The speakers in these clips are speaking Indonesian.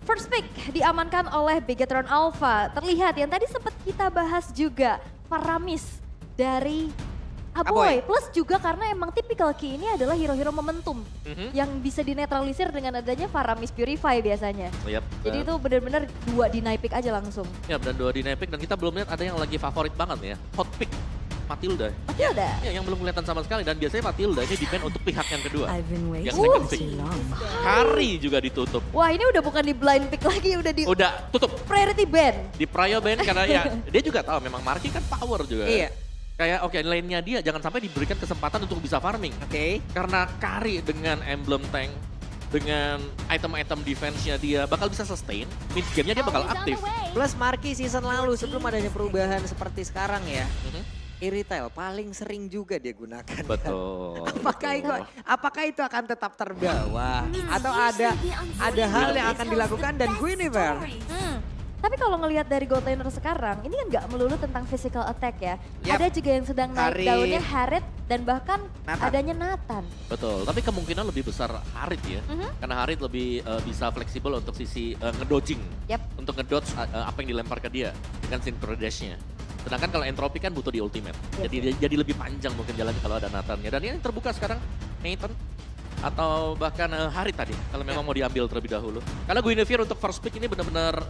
First pick diamankan oleh Bigetron Alpha. Terlihat yang tadi sempat kita bahas juga, Faramis dari Aboy. Plus juga karena emang typical key ini adalah hero-hero momentum yang bisa dinetralisir dengan adanya Faramis Purify biasanya. Jadi itu benar-benar 2 deny pick aja langsung. Yap, dan 2 deny pick dan kita belum lihat ada yang lagi favorit banget ya. Hot pick. Matilda. Matilda? Ya, yang belum kelihatan sama sekali dan biasanya Matilda ini depend untuk pihak yang kedua. Yang waiting second pick. Kari juga ditutup. Wah ini udah bukan di blind pick lagi, udah di tutup. Priority ban. Di prio ban karena ya dia juga tahu memang Marky kan power juga. Iya. Kayak lane-nya dia jangan sampai diberikan kesempatan untuk bisa farming. Karena Kari dengan emblem tank, dengan item-item defense-nya dia bakal bisa sustain, mid game-nya dia bakal aktif. Plus Marky season lalu sebelum adanya perubahan seperti sekarang ya. Irritail paling sering juga dia gunakan. Betul. Apakah itu akan tetap terbawa atau ada hal yang akan dilakukan dan Guinevere? Tapi kalau ngelihat dari gold laner sekarang, ini kan nggak melulu tentang physical attack ya. Ada juga yang sedang naik daunnya Harit dan bahkan adanya Nathan. Betul, tapi kemungkinan lebih besar Harit ya. Karena Harit lebih bisa fleksibel untuk sisi ngedodging. Untuk ngedodge apa yang dilempar ke dia dengan synchro dash-nya. Sedangkan kalau Entropy kan butuh di ultimate. Jadi lebih panjang mungkin jalannya kalau ada Nathan-nya. Dan ini terbuka sekarang Nathan atau bahkan Harit tadi kalau memang mau diambil terlebih dahulu. Karena Guinevere untuk first pick ini benar-benar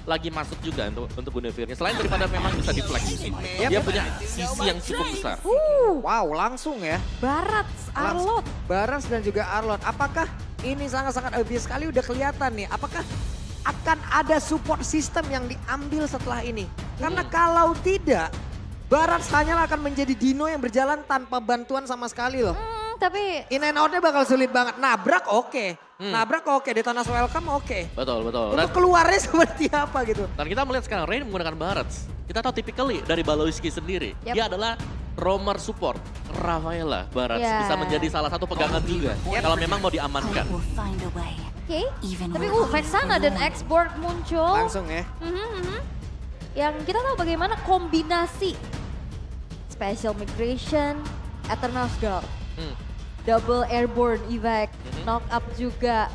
lagi masuk juga untuk Guinevere-nya. Selain daripada memang bisa di-flex dia punya sisi yang cukup besar. Wow, langsung ya. Barats, Arlott. Barats dan juga Arlott. Apakah ini sangat-sangat obvious sekali udah kelihatan nih. Apakah akan ada support system yang diambil setelah ini? Karena kalau tidak, Barats hanyalah akan menjadi Dino yang berjalan tanpa bantuan sama sekali loh. Tapi in and out-nya bakal sulit banget. Nabrak oke. Nabrak oke, Detonas welcome oke. Betul. Untuk keluarnya seperti apa gitu. Dan kita melihat sekarang Rain menggunakan Barats. Kita tahu typically dari Baloiski sendiri. Dia adalah roamer support. Rafaela Barats bisa menjadi salah satu pegangan juga. Kalau memang mau diamankan. Tapi Vexana dan Export muncul. Langsung ya. Yang kita tahu bagaimana kombinasi Special Migration, Eternal Guard, Double Airborne Evac, Knock Up juga.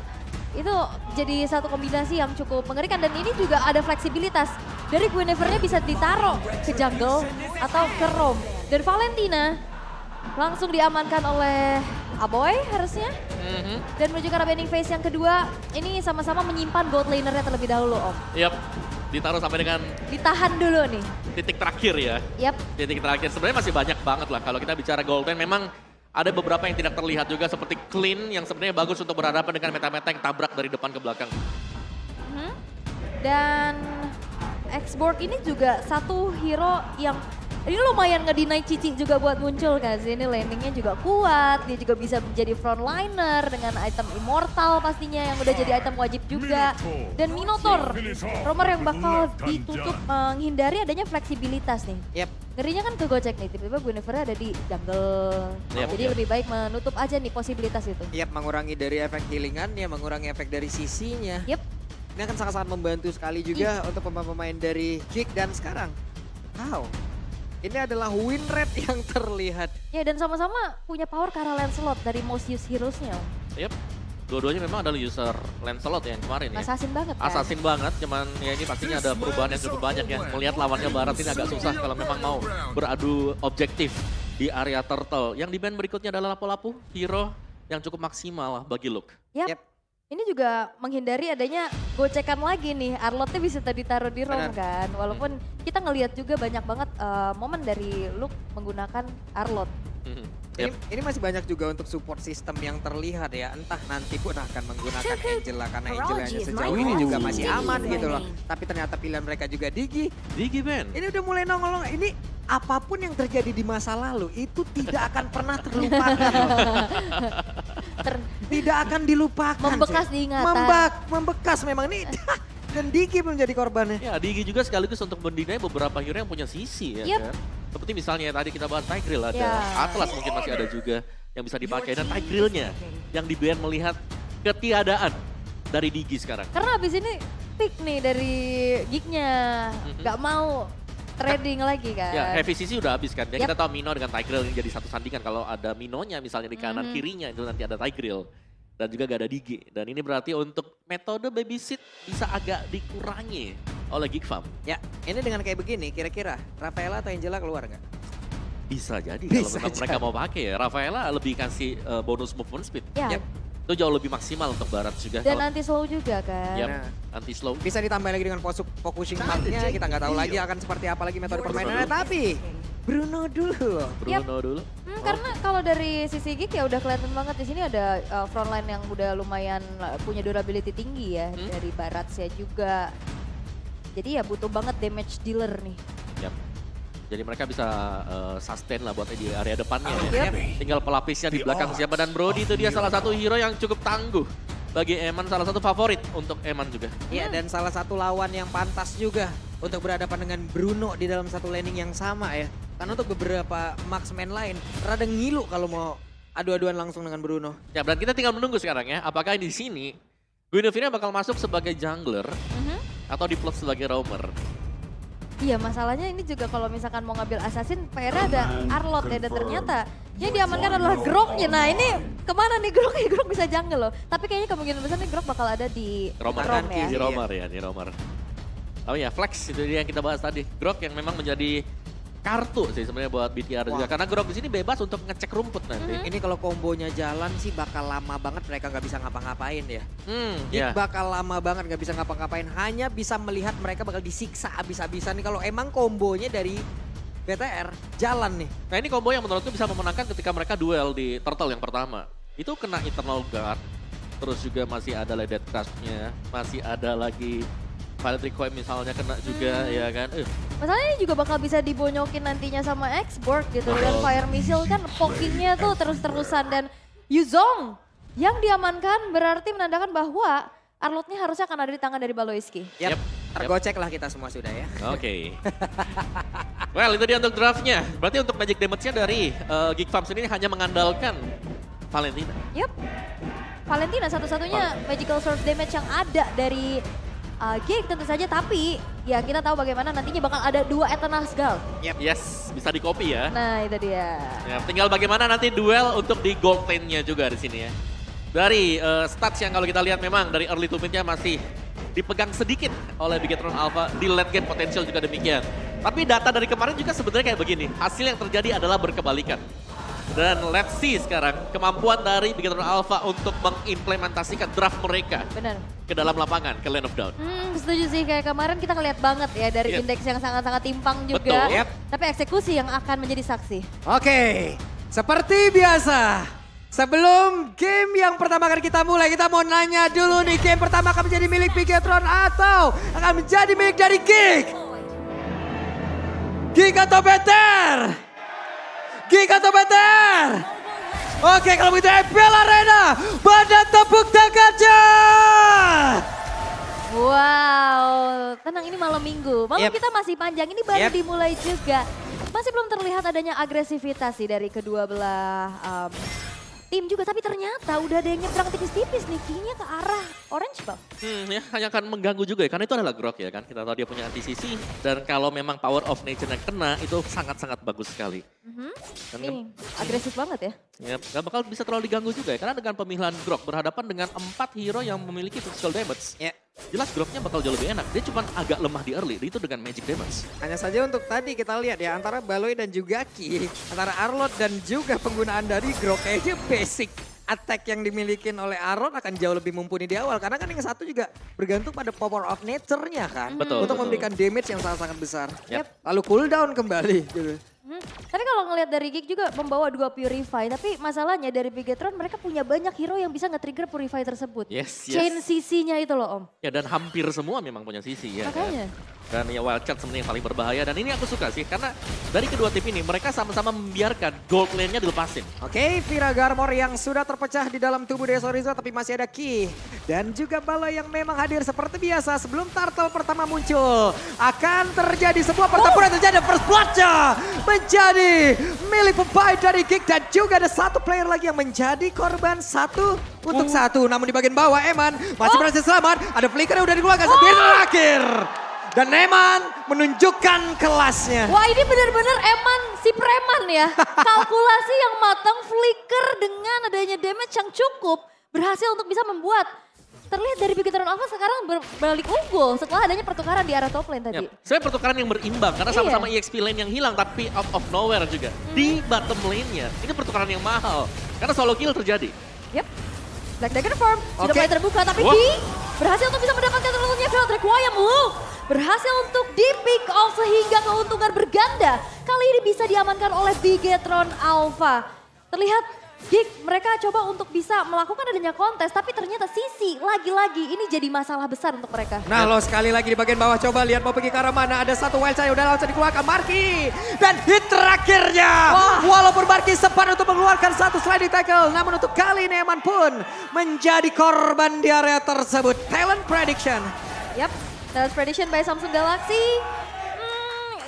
Itu jadi satu kombinasi yang cukup mengerikan dan ini juga ada fleksibilitas. Dari Guinevere-nya bisa ditaruh ke jungle atau ke roam. Dan Valentina langsung diamankan oleh Aboy harusnya. Dan menuju ke arah Bending Phase yang kedua, ini sama-sama menyimpan gold laner-nya terlebih dahulu Om. Ditaruh sampai dengan ditahan dulu nih. Titik terakhir ya. Titik terakhir. Sebenarnya masih banyak banget lah kalau kita bicara gold lane. Memang ada beberapa yang tidak terlihat juga seperti Clean yang sebenarnya bagus untuk berhadapan dengan meta-meta yang tabrak dari depan ke belakang. Dan Export ini juga satu hero yang ini lumayan ngedinai Cici juga buat muncul kan sih. Ini landingnya juga kuat, dia juga bisa menjadi frontliner dengan item Immortal pastinya yang udah jadi item wajib juga. Dan Minotaur, rumor yang bakal ditutup menghindari adanya fleksibilitas nih. Ngerinya kan kegocek nih, tiba-tiba Guinevere ada di jungle. Jadi lebih baik menutup aja nih posibilitas itu. Mengurangi dari efek healingannya, mengurangi efek dari sisinya. Ini akan sangat-sangat membantu sekali juga untuk pemain-pemain dari Kick dan sekarang. Ini adalah win rate yang terlihat. Dan sama-sama punya power ke arah Lancelot dari most used heroes-nya. Dua-duanya memang adalah user Lancelot yang kemarin ya. Assassin banget kan? Assassin banget, cuman ya ini pastinya ada perubahan yang cukup banyak ya. Melihat lawannya Barat ini agak susah kalau memang mau beradu objektif di area Turtle. Yang di band berikutnya adalah Lapu-Lapu, hero yang cukup maksimal bagi Luke. Ini juga menghindari adanya gocekan lagi nih. Arlott-nya bisa tadi taruh di roam kan. Walaupun kita ngelihat juga banyak banget momen dari Luke menggunakan Arlott. Ini masih banyak juga untuk support system yang terlihat ya. Entah nanti pun akan menggunakan Angela karena Angela sejauh ini juga masih aman gitu loh. Tapi ternyata pilihan mereka juga Digi. Digi Ben. Ini udah mulai nongol. Ini apapun yang terjadi di masa lalu itu tidak akan pernah terlupakan. Tidak akan dilupakan. Membekas diingatan. Membekas memang ini. Dan Digi belum jadi korbannya. Digi juga sekaligus untuk mendinai beberapa hero yang punya sisi ya kan. Seperti misalnya tadi kita bahas Tigreal ada, Atlas mungkin masih ada juga yang bisa dipakai. Dan Tigreal-nya yang di-ban melihat ketiadaan dari Digi sekarang. Karena abis ini pick nih dari Geek-nya, gak mau trading lagi kan. Heavy CC udah habis kan. Dan kita tahu Mino dengan Tigreal yang jadi satu sandingan. Kalau ada Minonya misalnya di kanan kirinya itu nanti ada Tigreal. Dan juga gak ada Digi. Dan ini berarti untuk metode babysit bisa agak dikurangi oleh Geek Farm. Ya, ini dengan kayak begini, kira-kira Rafaela atau Angela keluar nggak? Bisa jadi kalau memang mereka mau pakai ya. Rafaela lebih kasih bonus movement speed. Ya. Yep. Itu jauh lebih maksimal untuk Barat juga. Dan anti slow juga kan. Yep, anti slow. Bisa ditambah lagi dengan focusing hub-nya, kita nggak tahu lagi akan seperti apa lagi metode permainannya. Tapi Bruno dulu. Dulu. Karena kalau dari sisi Geek ya udah kelihatan banget di sini ada frontline yang udah lumayan punya durability tinggi ya dari Baratsnya juga. Jadi ya butuh banget damage dealer nih. Yap. Jadi mereka bisa sustain lah buat di area depannya ya. Tinggal pelapisnya di belakang siapa, dan Brody itu dia salah satu hero yang cukup tangguh. Bagi Eman salah satu favorit untuk Eman juga. Iya, dan salah satu lawan yang pantas juga untuk berhadapan dengan Bruno di dalam satu laning yang sama ya. Karena untuk beberapa marksman lain rada ngilu kalau mau adu-aduan langsung dengan Bruno. Ya, dan kita tinggal menunggu sekarang ya. Apakah di sini Guinevere bakal masuk sebagai jungler atau diplot sebagai roamer? Iya, masalahnya ini juga kalau misalkan mau ngambil assassin, PR ada Arlot ya, dan ternyata yang diamankan adalah Groknya. Nah ini kemana nih Groknya? Grok bisa jungle loh. Tapi kayaknya kemungkinan besar nih Grok bakal ada di roamer ya. Di roamer ya, di roamer. Oh ya, Flex itu dia yang kita bahas tadi. Grok yang memang menjadi kartu sih sebenarnya buat BTR juga. Karena Grok di sini bebas untuk ngecek rumput nanti. Ini kalau kombonya jalan sih bakal lama banget, mereka nggak bisa ngapa-ngapain ya. Bakal lama banget nggak bisa ngapa-ngapain. Hanya bisa melihat mereka bakal disiksa abis-abisan nih kalau emang kombonya dari BTR jalan nih. Nah ini combo yang menurutku bisa memenangkan ketika mereka duel di turtle yang pertama. Itu kena Eternal Guard, terus juga masih ada Death Crush-nya, masih ada lagi Violet Recoil misalnya kena juga ya kan. Masalahnya ini juga bakal bisa dibonyokin nantinya sama X-Borg gitu. Dan Fire Missile kan pokingnya tuh terus-terusan. Dan Yuzong yang diamankan berarti menandakan bahwa Arlotnya harusnya akan ada di tangan dari Baloiski. Yep. Tergocek lah kita semua sudah ya. Oke. Well itu dia untuk draftnya. Berarti untuk magic damage-nya dari Geek Farm ini hanya mengandalkan Valentina. Yep. Valentina satu-satunya magical sword damage yang ada dari Geek tentu saja, tapi ya kita tahu bagaimana nantinya bakal ada 2 Eternal Skull. Yep. Yes, bisa di copy ya. Nah itu dia. Ya, tinggal bagaimana nanti duel untuk di gold lane-nya juga di sini ya. Dari stats yang kalau kita lihat memang dari early to mid-nya masih dipegang sedikit oleh Bigetron Alpha, di late game potensial juga demikian. Tapi data dari kemarin juga sebenarnya kayak begini, hasil yang terjadi adalah berkebalikan. Dan let's see sekarang kemampuan dari Bigetron Alpha untuk mengimplementasikan draft mereka ke dalam lapangan, ke Land of Dawn. Setuju sih, kayak kemarin kita ngeliat banget ya dari indeks yang sangat-sangat timpang juga. Betul. Tapi eksekusi yang akan menjadi saksi. Oke, seperti biasa. Sebelum game yang pertama kali kita mulai, kita mau nanya dulu nih, game pertama akan menjadi milik Bigetron atau akan menjadi milik dari Geek? Geek atau Better? Geek atau Better? Oke, kalau begitu FPL Arena, pada tepuk tangannya. Wow, tenang, ini malam minggu. Malam kita masih panjang, ini baru dimulai juga. Masih belum terlihat adanya agresivitas sih dari kedua belah tim juga, tapi ternyata udah ada yang nyebrang tipis-tipis nih, kayaknya ke arah Orange Buff. Ya hanya akan mengganggu juga ya, karena itu adalah Grok ya kan. Kita tahu dia punya anti-CC, dan kalau memang power of nature yang kena itu sangat-sangat bagus sekali. Nih, agresif banget ya. Ya, gak bakal bisa terlalu diganggu juga ya, karena dengan pemilihan Grok berhadapan dengan 4 hero yang memiliki physical damage. Jelas Groknya bakal jauh lebih enak, dia cuma agak lemah di early, itu dengan magic damage. Hanya saja untuk tadi kita lihat ya, antara Baloi dan juga Ki, antara Arlot dan juga penggunaan dari Grok, kayaknya basic attack yang dimiliki oleh Arlot akan jauh lebih mumpuni di awal. Karena kan yang satu juga bergantung pada power of nature-nya kan. Untuk memberikan damage yang sangat-sangat besar. Lalu cooldown kembali gitu. Tapi kalau ngelihat dari Geek juga membawa 2 Purify, tapi masalahnya dari Bigetron mereka punya banyak hero yang bisa nge-trigger Purify tersebut. Chain CC-nya itu loh Om. Ya dan hampir semua memang punya CC ya. Makanya. Dan ya Wildcat sebenarnya yang paling berbahaya, dan ini aku suka sih karena dari kedua tim ini mereka sama-sama membiarkan gold lane-nya dilepasin. Oke, Vira Garmor yang sudah terpecah di dalam tubuh Deso Rizzo, tapi masih ada Ki. Dan juga Baloi yang memang hadir seperti biasa sebelum turtle pertama muncul. Akan terjadi sebuah pertempuran terjadi, first blood-nya menjadi milik pemain dari Geek, dan juga ada satu player lagi yang menjadi korban 1 untuk 1. Namun di bagian bawah Eman masih berhasil selamat, ada flicker yang udah dikeluarkan sampai terakhir. Dan Eman menunjukkan kelasnya. Wah ini benar-benar Eman si preman ya. Kalkulasi yang matang, flicker dengan adanya damage yang cukup. berhasil untuk bisa membuat terlihat dari Bigetron Alpha sekarang berbalik unggul setelah adanya pertukaran di arah top lane tadi. Sebenarnya pertukaran yang berimbang karena sama-sama EXP lane yang hilang tapi out of nowhere juga. Di bottom lane-nya ini pertukaran yang mahal karena solo kill terjadi. Yep. Black Dagger Farm sudah mulai terbuka tapi berhasil untuk bisa mendapatkan terlalunya Field Requiem. Berhasil untuk di pick off sehingga keuntungan berganda. Kali ini bisa diamankan oleh Bigetron Alpha. Terlihat Gig mereka coba untuk bisa melakukan adanya kontes tapi ternyata Sisi lagi-lagi ini jadi masalah besar untuk mereka. Nah lo sekali lagi di bagian bawah coba lihat mau pergi ke arah mana. Ada satu wild yang udah langsung dikeluarkan Marky. Dan hit terakhirnya. Walaupun Marky sempat untuk mengeluarkan satu sliding tackle. Namun untuk kali ini Eman pun menjadi korban di area tersebut. Talent prediction. Yap, talent prediction by Samsung Galaxy.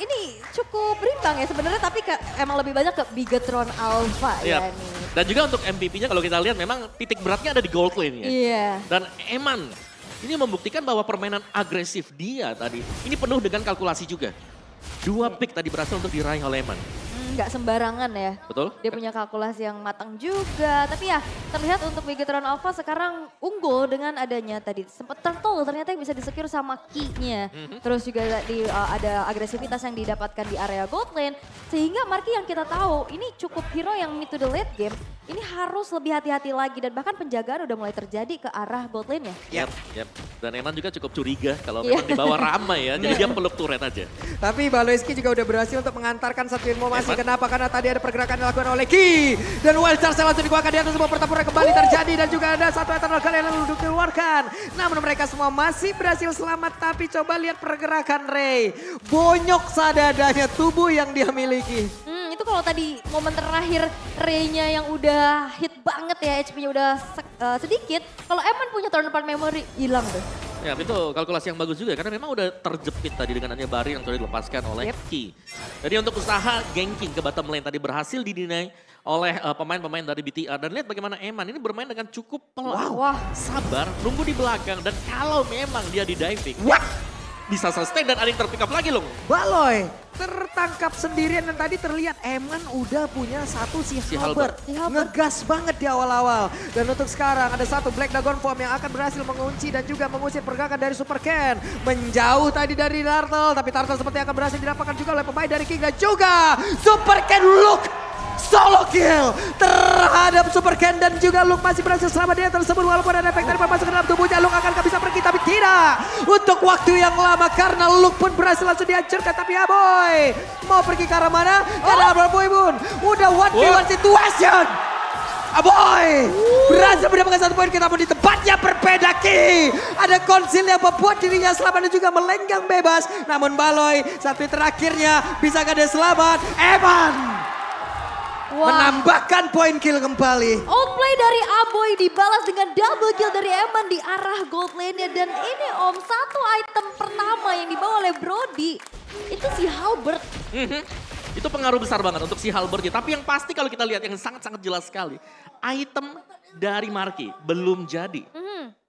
Ini cukup berimbang ya sebenarnya tapi emang lebih banyak ke Bigetron Alpha ya nih. Dan juga untuk MVP-nya kalau kita lihat memang titik beratnya ada di gold lane ya. Iya. Dan Eman ini membuktikan bahwa permainan agresif dia tadi ini penuh dengan kalkulasi juga. 2 pick tadi berhasil untuk diraih oleh Eman. Nggak sembarangan ya. Betul. Dia punya kalkulasi yang matang juga. Tapi ya terlihat untuk Bigetron Alpha sekarang unggul dengan adanya tadi. Sempat turtle ternyata yang bisa disecure sama key-nya. Terus juga ada agresivitas yang didapatkan di area gold lane. Sehingga Marky yang kita tahu ini cukup hero yang mid to the late game. Ini harus lebih hati-hati lagi dan bahkan penjagaan udah mulai terjadi ke arah gold lane-nya. Yap. Dan Eman juga cukup curiga kalau memang dibawa ramai ya. Jadi dia peluk turret aja. Tapi Baloyski juga udah berhasil untuk mengantarkan satu informasi. Kenapa? Karena tadi ada pergerakan yang dilakukan oleh Ki. Dan Wild Charge langsung dikeluarkan di atas sebuah pertempuran kembali terjadi. Dan juga ada satu Eternal Guard yang lalu dikeluarkan. Namun mereka semua masih berhasil selamat. Tapi coba lihat pergerakan Ray. Bonyok sadadanya tubuh yang dia miliki. Itu kalau tadi momen terakhir Ray-nya yang udah hit banget ya, HP-nya udah sedikit. Kalau Eman punya turn apart memory, hilang tuh. Ya itu kalkulasi yang bagus juga karena memang udah terjepit tadi dengan adanya Bari yang sudah dilepaskan oleh Ki. Jadi untuk usaha ganking ke bottom lane tadi berhasil didinai oleh pemain-pemain dari BTR. Dan lihat bagaimana Eman ini bermain dengan cukup pelan, sabar, nunggu di belakang. Dan kalau memang dia di diving, bisa sustain dan ada yang terpick up lagi loh. Baloy tertangkap sendirian dan tadi terlihat Eman udah punya satu si Halberd. Ngegas banget di awal-awal. Dan untuk sekarang ada satu Black Dragon Form yang akan berhasil mengunci dan juga mengusir pergerakan dari Super Ken. Menjauh tadi dari Turtle, tapi Turtle seperti akan berhasil didapatkan juga oleh pemain dari King dan juga Super Ken Look. Solo kill terhadap Super Ken dan juga Luke masih berhasil selamat dia tersebut walaupun ada efek dari masuk ke dalam tubuhnya. Luke akan bisa pergi tapi tidak untuk waktu yang lama karena Luke pun berhasil langsung dihancurkan. Tapi Aboy mau pergi ke arah mana? Karena Aboy pun udah 1v1 situation. Aboy berhasil mendapatkan satu poin kita pun di tempatnya berbeda. Ki ada konsil yang membuat dirinya selamat dan juga melenggang bebas. Namun Baloy satu terakhirnya bisakah dia selamat? Eman menambahkan poin kill kembali. Outplay dari Aboy dibalas dengan double kill dari Eman di arah gold lane-nya. Dan ini Om, satu item pertama yang dibawa oleh Brody itu si Halberd. Itu pengaruh besar banget untuk si Halberd. Tapi yang pasti kalau kita lihat yang sangat-sangat jelas sekali. Item dari Marky belum jadi.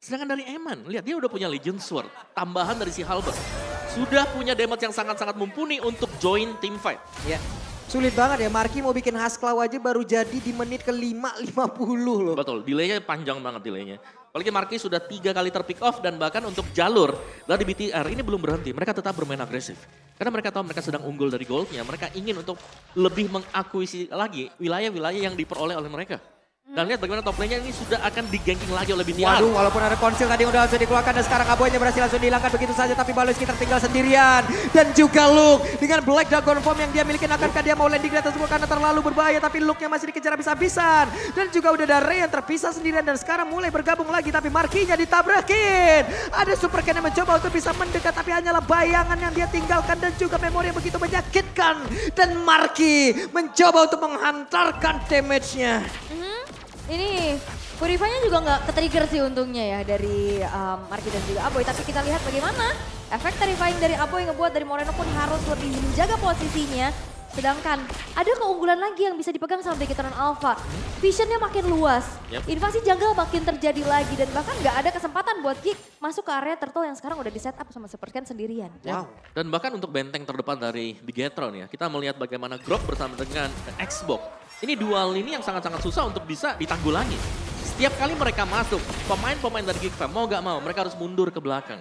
Sedangkan dari Eman, lihat dia udah punya Legion Sword. Tambahan dari si Halberd. Sudah punya damage yang sangat-sangat mumpuni untuk join team fight. Ya. Sulit banget ya, Marky mau bikin Hasklaw aja baru jadi di menit ke-5.50 loh. Betul, delaynya panjang banget delaynya. Apalagi Marky sudah 3 kali terpick off dan bahkan untuk jalur dari BTR ini belum berhenti. Mereka tetap bermain agresif. Karena mereka tahu mereka sedang unggul dari goldnya. Mereka ingin untuk lebih mengakuisisi lagi wilayah-wilayah yang diperoleh oleh mereka. Dan lihat bagaimana top lane-nya ini sudah akan diganking lagi oleh BTR. Waduh, walaupun ada konsil tadi udah langsung dikeluarkan dan sekarang Aboynya berhasil langsung dihilangkan begitu saja. Tapi Baloyski tertinggal sendirian. Dan juga Luke dengan Black Dragon Form yang dia miliki. Akankah dia mau landing di atas semua karena terlalu berbahaya. Tapi Luke-nya masih dikejar habis-habisan. Dan juga udah ada Ray yang terpisah sendirian dan sekarang mulai bergabung lagi. Tapi Marky-nya ditabrakin. Ada Super Ken yang mencoba untuk bisa mendekat. Tapi hanyalah bayangan yang dia tinggalkan dan juga memori yang begitu menyakitkan. Dan Marky mencoba untuk menghantarkan damage-nya. Ini Purify-nya juga nggak ke-trigger sih untungnya ya dari Marky dan juga Aboy. Tapi kita lihat bagaimana efek terrifying dari Aboy ngebuat dari Moreno pun harus lebih menjaga posisinya. Sedangkan ada keunggulan lagi yang bisa dipegang sama Bigetron Alpha. Visionnya makin luas, invasi jungle makin terjadi lagi. Dan bahkan nggak ada kesempatan buat Geek masuk ke area turtle yang sekarang udah di set up sama Super Ken sendirian. Wow. Dan bahkan untuk benteng terdepan dari Bigetron ya, kita melihat bagaimana Grok bersama dengan Xbox. Ini dual ini yang sangat-sangat susah untuk bisa ditanggulangi. setiap kali mereka masuk, pemain-pemain dari Geek Fam mau gak mau, mereka harus mundur ke belakang.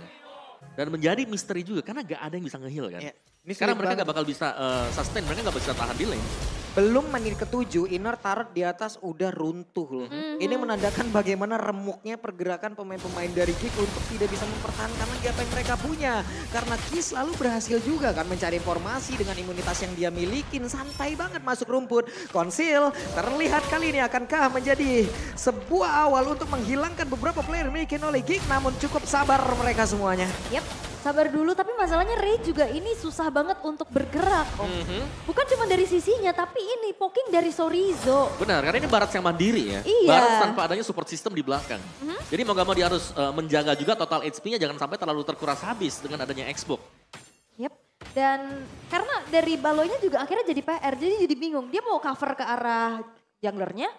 Dan menjadi misteri juga, karena gak ada yang bisa nge-heal kan. Ya, karena mereka gak bakal bisa sustain, mereka gak bisa tahan di lane. Belum menit ke-7, inner turret di atas udah runtuh loh. Ini menandakan bagaimana remuknya pergerakan pemain-pemain dari Geek untuk tidak bisa mempertahankan lagi apa yang mereka punya. Karena Ki selalu berhasil juga kan mencari informasi dengan imunitas yang dia milikin. Santai banget masuk rumput. Konsil terlihat kali ini akankah menjadi sebuah awal untuk menghilangkan beberapa player dimiliki oleh Geek. Namun cukup sabar mereka semuanya. Yep. Sabar dulu, tapi masalahnya Ray juga ini susah banget untuk bergerak. Bukan cuma dari sisinya, tapi ini poking dari Sorizo. Benar, karena ini Barat yang mandiri ya. Iya. Barat tanpa adanya support system di belakang. Jadi mau gak mau dia harus menjaga juga total HP-nya jangan sampai terlalu terkuras habis dengan adanya Xbox. Yep. Dan karena dari balonya juga akhirnya jadi PR, jadi bingung. Dia mau cover ke arah junglernya,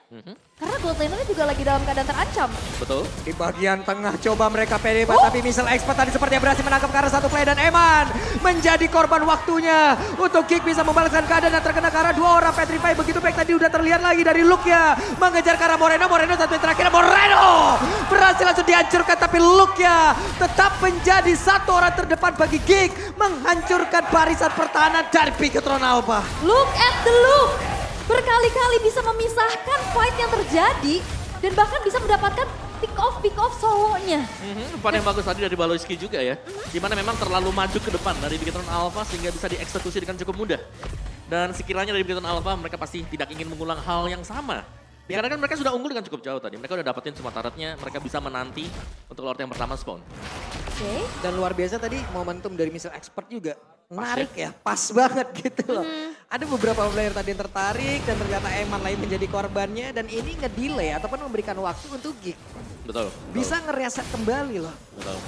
karena gold lanernya juga lagi dalam keadaan terancam. Betul. Di bagian tengah coba mereka pede, tapi Missile Expert tadi sepertinya berhasil menangkap ke arah satu play dan Eman menjadi korban waktunya untuk Geek bisa membalaskan keadaan dan terkena ke arah dua orang Petrify. Begitu baik tadi udah terlihat lagi dari Luke-nya mengejar ke arah Moreno satu yang terakhir Moreno berhasil langsung dihancurkan, tapi Luke-nya tetap menjadi satu orang terdepan bagi Geek menghancurkan barisan pertahanan dari Bigetron Alpha. Look at the look! Berkali-kali bisa memisahkan fight yang terjadi dan bahkan bisa mendapatkan pick off solonya. Umpan yang bagus tadi dari Baloyski juga ya. Dimana memang terlalu maju ke depan dari Bigetron Alpha sehingga bisa dieksekusi dengan cukup mudah. Dan sekiranya dari Bigetron Alpha mereka pasti tidak ingin mengulang hal yang sama. Karena kan mereka sudah unggul dengan cukup jauh tadi. Mereka udah dapetin semua turretnya, mereka bisa menanti untuk Lord yang pertama spawn. Dan luar biasa tadi momentum dari Missile Expert juga. Menarik ya, pas banget gitu loh. Ada beberapa player tadi yang tertarik dan ternyata Eman lain menjadi korbannya. Dan ini nge-delay ataupun memberikan waktu untuk Geek. Betul. Bisa ngereset kembali loh. Betul.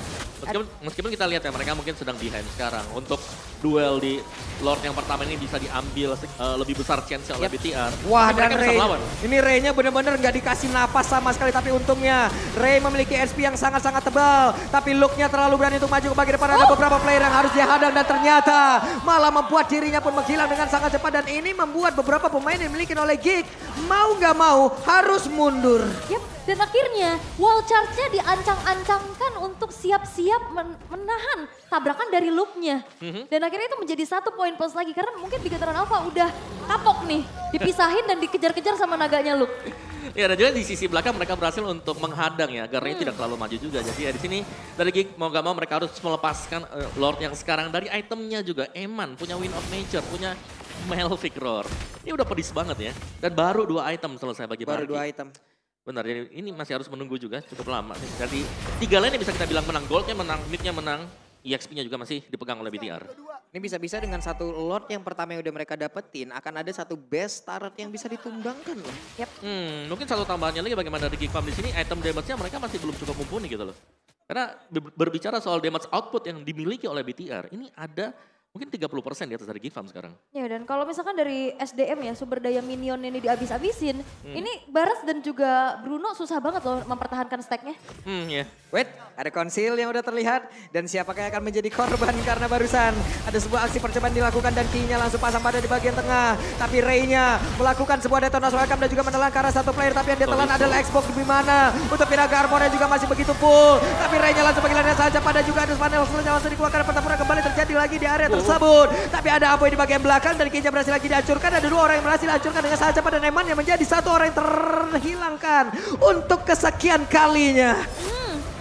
Meskipun kita lihat ya mereka mungkin sedang behind sekarang. Untuk duel di Lord yang pertama ini bisa diambil lebih besar chance oleh BTR. Wah, dan Ray, ini Ray-nya benar-benar nggak dikasih napas sama sekali. Tapi untungnya Ray memiliki SP yang sangat-sangat tebal. Tapi Luke-nya terlalu berani untuk maju ke bagian depan. Ada beberapa player yang harus dihadang dan ternyata malah membuat dirinya pun menghilang dengan sangat cepat. Dan ini membuat beberapa pemain yang dimiliki oleh Geek mau nggak mau harus mundur. Yep. Dan akhirnya wall charge-nya diancang-ancangkan untuk siap-siap menahan tabrakan dari Luke-nya. Dan akhirnya itu menjadi satu poin plus lagi. Karena mungkin Bigetron Alpha udah kapok nih. Dipisahin dan dikejar-kejar sama naganya Luke. Ya, dan juga di sisi belakang mereka berhasil untuk menghadang ya. Agar Ray tidak terlalu maju juga. Jadi ya di sini dari Geek mau gak mau mereka harus melepaskan Lord yang sekarang dari itemnya juga. Eman punya Wind of Nature, punya Melvic Roar. Ini udah pedis banget ya. Dan baru 2 item selesai bagi Baru Marky. 2 item. Benar, jadi ini masih harus menunggu juga cukup lama. Jadi 3 lane yang bisa kita bilang menang, goldnya menang, midnya menang, EXP-nya juga masih dipegang oleh BTR. Ini bisa-bisa dengan satu Lord yang pertama yang udah mereka dapetin, akan ada satu best turret yang bisa ditumbangkan loh. Yep. Mungkin satu tambahannya lagi bagaimana dari Geek Farm di sini, item damage-nya mereka masih belum cukup mumpuni gitu loh. Karena berbicara soal damage output yang dimiliki oleh BTR, ini ada mungkin 30% di atas dari Geek Farm sekarang. Ya, dan kalau misalkan dari SDM ya, sumber daya minion ini dihabis-habisin, ini Baras dan juga Bruno susah banget loh mempertahankan stack-nya. Ya. Wait, ada konsil yang udah terlihat dan siapakah yang akan menjadi korban karena barusan ada sebuah aksi percobaan dilakukan dan Ki-nya langsung pasang pada di bagian tengah. Tapi Ray-nya melakukan sebuah detonasi welcome dan juga menelan ke arah satu player, tapi yang dia telan adalah Xbox di mana. Untuk Piraga armornya juga masih begitu full, tapi Ray-nya langsung panggilannya saja pada juga ada panel selanjutnya langsung dikeluarkan. Pertempuran kembali terjadi lagi di area tersebut. Tapi ada Apoy di bagian belakang dan Ki-nya berhasil lagi dihancurkan. Ada 2 orang yang berhasil dihancurkan dengan saja pada Neman yang menjadi 1 orang yang terhilangkan untuk kesekian kalinya.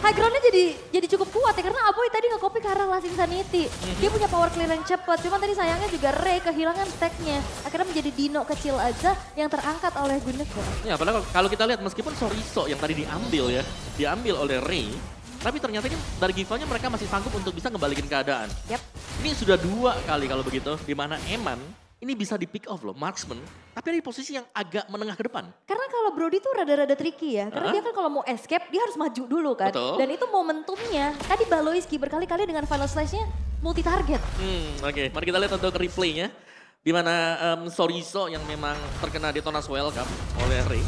High ground-nya jadi cukup kuat ya, karena Aboy tadi nge-copy ke arah Last Insanity. Dia punya power clear yang cepat, cuman tadi sayangnya juga Ray kehilangan stack-nya. Akhirnya menjadi Dino kecil aja yang terangkat oleh Gunnekon. Ya, padahal kalau kita lihat meskipun Sorizo yang tadi diambil oleh Ray, tapi ternyata ini dari Giva-nya mereka masih sanggup untuk bisa ngebalikin keadaan. Yep. Ini sudah 2 kali kalau begitu, di mana Eman ini bisa di pick off loh, marksman. Tapi ada di posisi yang agak menengah ke depan. Karena kalau Brody tuh rada-rada tricky ya. Karena dia kan kalau mau escape, dia harus maju dulu kan. Betul. Dan itu momentumnya. Tadi Baloyski berkali-kali dengan final slash-nya multi-target. Oke, mari kita lihat untuk replaynya. Di mana Sorizo yang memang terkena detonasi welcome oleh Ray.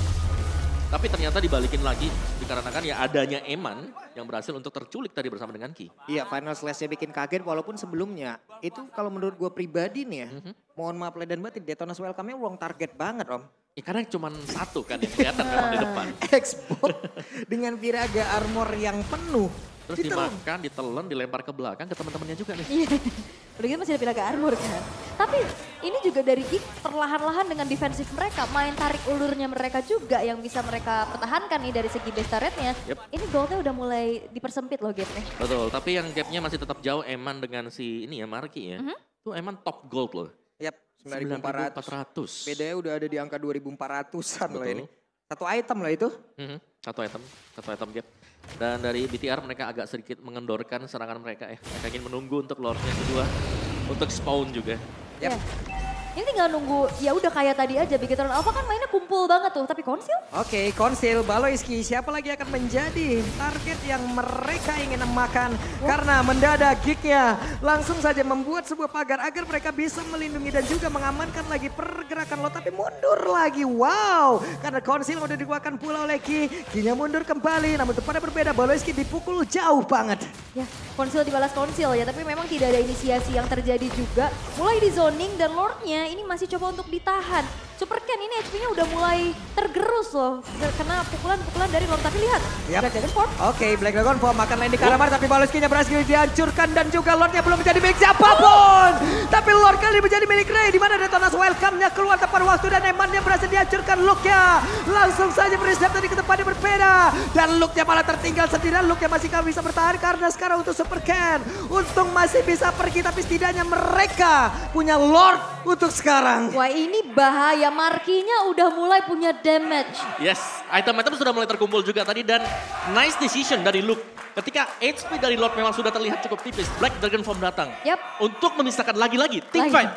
Tapi ternyata dibalikin lagi dikarenakan ya adanya Eman yang berhasil untuk terculik tadi bersama dengan Ki. Iya, final slash-nya bikin kaget walaupun sebelumnya itu kalau menurut gue pribadi nih ya, mohon maaf dan batin, detonasi welcome-nya wrong target banget Om. Ya, karena cuma satu kan yang kelihatan memang di depan. Xbox dengan Firaga armor yang penuh. Terus dimakan, ditelan, dilempar ke belakang ke teman-temannya juga nih. Iya, udah gitu masih ada Firaga armor kan. Tapi ini juga dari Geek perlahan-lahan dengan defensif mereka, main tarik ulurnya mereka juga yang bisa mereka pertahankan nih dari segi base turretnya. Ini goldnya udah mulai dipersempit loh gapnya. Betul, tapi yang gapnya masih tetap jauh Eman dengan si ini ya Marky ya. Tuh Eman top gold loh. Yap, 9.400. Bedanya udah ada di angka 2.400-an loh ini. Satu item lah itu. Satu item gap. Dan dari BTR mereka agak sedikit mengendorkan serangan mereka ya. Mereka ingin menunggu untuk lordnya kedua, untuk spawn juga. Yap. Ini tinggal nunggu, ya udah kayak tadi aja Bigetron Alpha kan mainnya kumpul banget tuh, tapi Konsil? Oke, Konsil, Baloyski, siapa lagi akan menjadi target yang mereka ingin makan? Karena mendadak Geeknya langsung saja membuat sebuah pagar agar mereka bisa melindungi dan juga mengamankan lagi pergerakan lo, tapi mundur lagi, wow! Karena Konsil udah dikuatkan pula oleh Ki-nya mundur kembali, namun pada berbeda Baloyski dipukul jauh banget. Ya, Konsil dibalas Konsil ya, tapi memang tidak ada inisiasi yang terjadi juga. Mulai di zoning dan lordnya ini masih coba untuk ditahan. Super Ken ini HP-nya udah mulai tergerus loh. Kena pukulan-pukulan dari Lord. Tapi lihat, Black Dragon Form. Oke, Black Dragon Form makan lane di Karamar. Tapi Baloyski-nya berhasil dihancurkan. Dan juga Lordnya belum menjadi milik siapapun. Tapi Lord kali menjadi milik Ray. Dimana Detonas welcome-nya keluar tepat waktu. Dan Eman-nya berhasil dihancurkan. Look-nya langsung saja beristirahat tadi ke tempatnya berbeda. Dan Look-nya malah tertinggal sendirian. Look-nya masih bisa bertahan. Karena sekarang untuk Super Ken. Untung masih bisa pergi. Tapi setidaknya mereka punya Lord untuk sekarang. Wah, ini bahaya. Markinya udah mulai punya damage. Yes, item-item sudah mulai terkumpul juga tadi dan nice decision dari Luke. Ketika HP dari Lord memang sudah terlihat cukup tipis, Black Dragon Form datang. Untuk memisahkan lagi-lagi team fight.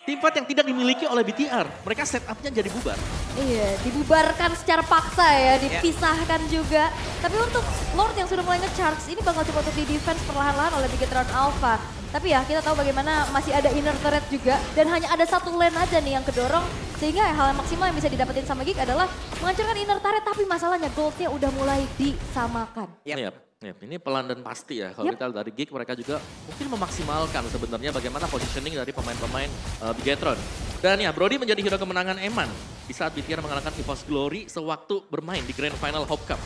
Team fight yang tidak dimiliki oleh BTR. Mereka setupnya jadi bubar. Iya, dibubarkan secara paksa ya, dipisahkan juga. Tapi untuk Lord yang sudah mulai nge-charge, ini bakal coba untuk di-defense perlahan-lahan oleh Bigetron Alpha. Tapi ya kita tahu bagaimana masih ada inner turret juga. Dan hanya ada satu lane aja nih yang kedorong. Sehingga hal yang maksimal yang bisa didapetin sama Geek adalah menghancurkan inner turret. Tapi masalahnya goldnya udah mulai disamakan. Ini pelan dan pasti ya. Kalau kita dari Geek mereka juga mungkin memaksimalkan sebenarnya bagaimana positioning dari pemain-pemain Bigetron. Dan ya Brody menjadi hero kemenangan Eman di saat BTR mengalahkan EVOS Glory sewaktu bermain di Grand Final Hope Cup.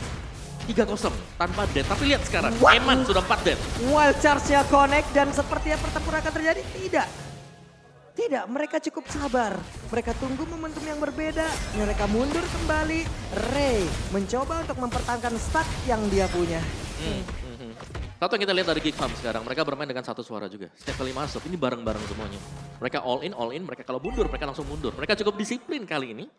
3-0 tanpa dead, tapi lihat sekarang Eman sudah 4 dead. Wild charge-nya connect dan seperti yang pertempuran akan terjadi, tidak, mereka cukup sabar. Mereka tunggu momentum yang berbeda, mereka mundur kembali. Ray mencoba untuk mempertahankan stack yang dia punya. Satu yang kita lihat dari Geek Farm sekarang, mereka bermain dengan satu suara juga. Setiap kali masuk, ini bareng-bareng semuanya. Mereka all in, mereka kalau mundur, mereka langsung mundur. Mereka cukup disiplin kali ini.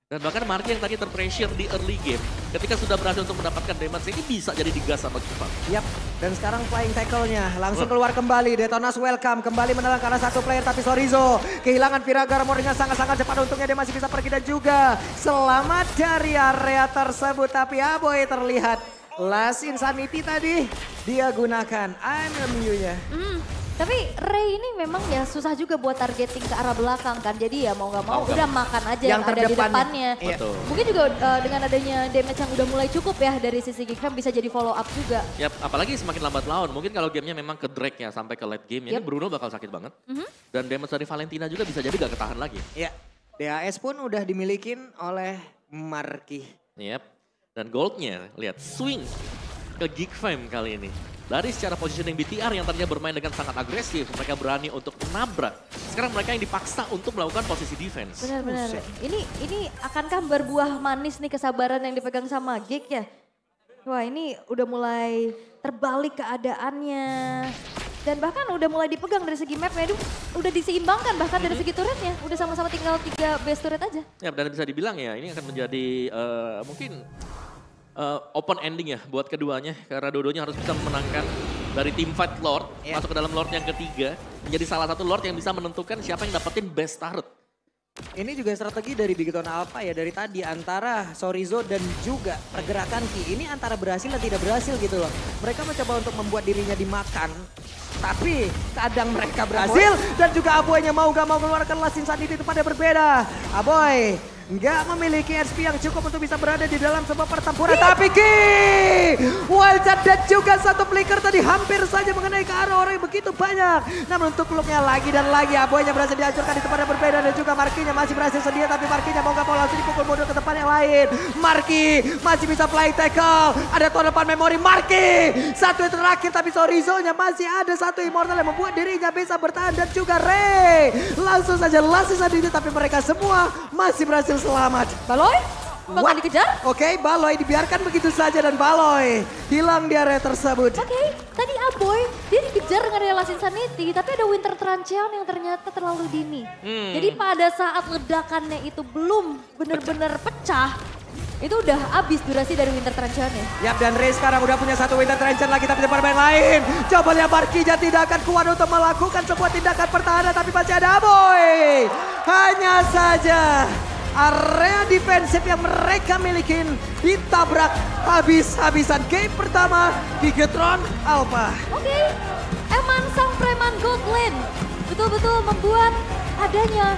Dan bahkan Marky yang tadi terpressure di early game, ketika sudah berhasil untuk mendapatkan damage, ini bisa jadi digas sama Geek Farm. Yap, dan sekarang flying tackle-nya langsung keluar kembali. Detonas welcome, kembali menelan karena satu player, tapi Sorizo kehilangan Firaga armor dengan sangat-sangat cepat. Untungnya dia masih bisa pergi dan juga selamat dari area tersebut. Tapi Aboy terlihat last insanity tadi dia gunakan IMMU-nya. Tapi Ray ini memang ya susah juga buat targeting ke arah belakang kan. Jadi ya mau gak mau udah makan aja yang ada di depannya. Mungkin juga dengan adanya damage yang udah mulai cukup ya dari sisi Geekfam bisa jadi follow up juga. Yap, apalagi semakin lambat lawan. Mungkin kalau gamenya memang ke drag ya sampai ke late game. Ini Bruno bakal sakit banget. Dan damage dari Valentina juga bisa jadi gak ketahan lagi. Iya, DHS pun udah dimilikin oleh Marky. Yap, dan goldnya lihat swing ke Geekfam kali ini. Dari secara positioning BTR yang tadinya bermain dengan sangat agresif, mereka berani untuk menabrak. Sekarang mereka yang dipaksa untuk melakukan posisi defense. Benar-benar. Ini akankah berbuah manis nih kesabaran yang dipegang sama Geek ya? Wah ini udah mulai terbalik keadaannya. Dan bahkan udah mulai dipegang dari segi mapnya, udah diseimbangkan bahkan dari segi turretnya. Udah sama-sama tinggal 3 base turret aja. Ya dan bisa dibilang ya ini akan menjadi mungkin open ending ya buat keduanya. Karena dua-duanya harus bisa memenangkan dari team fight Lord. Masuk ke dalam Lord yang ketiga. Menjadi salah satu Lord yang bisa menentukan siapa yang dapetin best turret. Ini juga strategi dari Bigetron Alpha ya dari tadi antara Sorizo dan juga pergerakan Ki. Ini antara berhasil dan tidak berhasil gitu loh. Mereka mencoba untuk membuat dirinya dimakan. Tapi kadang mereka berhasil dan juga Aboynya mau gak mau mengeluarkan last insanity itu pada berbeda. Aboy nggak memiliki SP yang cukup untuk bisa berada di dalam sebuah pertempuran. Tapi Ki, Wildcat dan juga satu flicker tadi hampir saja mengenai ke arah orang yang begitu banyak. Namun untuk looknya lagi dan lagi, Aboynya berhasil dihancurkan di tempat yang berbeda dan juga Markinya masih berhasil sedia. Tapi Markinya mau nggak mau langsung dipukul mundur ke tempat yang lain. Marki masih bisa flying tackle. Ada tuan depan memori Marki. Satu yang terakhir tapi Sorizo-nya masih ada satu immortal yang membuat dirinya bisa bertahan. Dan juga Ray langsung saja last sisa diri tapi mereka semua masih berhasil selamat. Baloy? Bakal dikejar? Oke, Baloy dibiarkan begitu saja dan Baloy hilang di area tersebut. Oke, tadi Aboy dia dikejar dengan Last Insanity tapi ada Winter Trancheon yang ternyata terlalu dini. Jadi pada saat ledakannya itu belum benar-benar pecah, itu udah habis durasi dari Winter Trancheon-nya. Yap, dan Ray sekarang udah punya satu Winter Trancheon lagi tapi tempat main lain. Coba lihat Markija tidak akan kuat untuk melakukan sebuah tindakan pertahanan tapi masih ada Aboy. Hanya saja area defensif yang mereka miliki ditabrak habis-habisan. Game pertama Gigatron Alpha. Oke, emang sang preman Goldlane betul-betul membuat adanya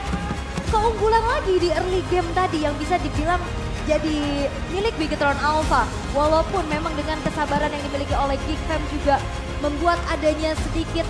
keunggulan lagi di early game tadi yang bisa dibilang jadi milik Gigatron Alpha. Walaupun memang dengan kesabaran yang dimiliki oleh Geek Fam juga membuat adanya sedikit